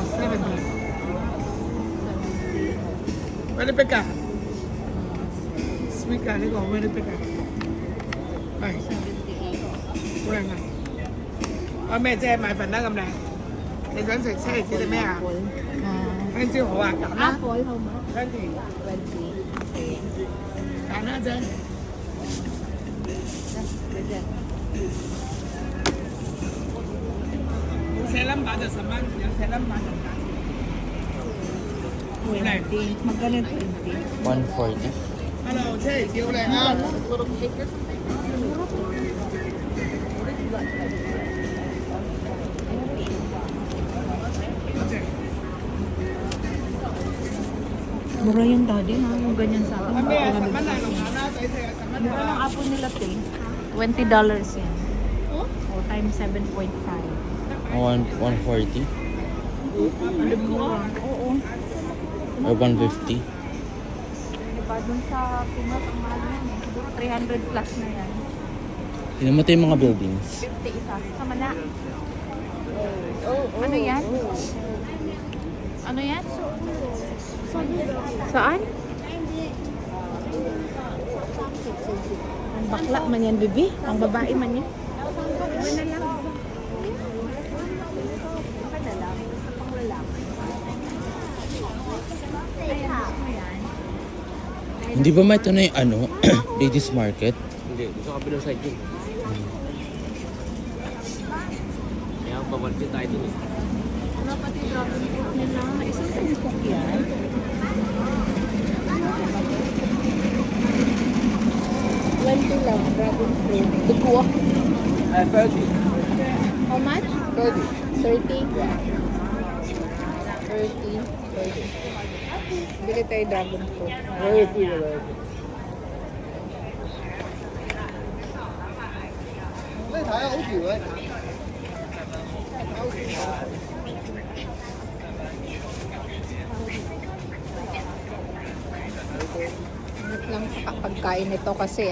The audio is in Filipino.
70. Pwede pa ka? Sweet ka, ikaw, pwede pa ka? Ay, 78. wala nga. O, may che, may phần đó cầm này. Thì vẫn sẽ xe chứ đấy mẹ à? Apple. Anh chưa hổ à, cảm á. Apple, how much? 20. 20. Okay. Cảm á chứ. Ganyan. Yung xe lắm bán được sắm ăn, yung xe lắm bán được cả. 20. Magkano 20? 140. Hello, che, chiều này ha. Mura yung daddy ha. Yung ganyan sa akin. Kami, sắm ăn này, lòng hả? Tại xe sắm ăn Mura ng này. apple nila te. $20 yan. O times 7.5. 140 Ano mura? Oo. or 150. Diba dun sa Pinas ang mahal yan eh. Siguro 300 plus na yan. Tingnan mo tayo yung mga buildings. 50 isa. Sama na. Ano yan? Ano yan? Saan? Ang bakla man yan, bibi. Ang babae man yan. Ano na lang? Baka na lang. Sa panglalaki. Hindi ba may ito na yung ano, ladies market? Hindi, gusto ka bilang side yun. Kaya pamartin tayo dun eh. Ano pati dragon fruit nila? Isang tumpok yan. Lang, dragon fruit. Dugo. 30. How much? 30. 30? 30. Bili tayo dragon fruit. 30. Đây thấy hấu chịu ấy. Ingat lang sa pagkain nito kasi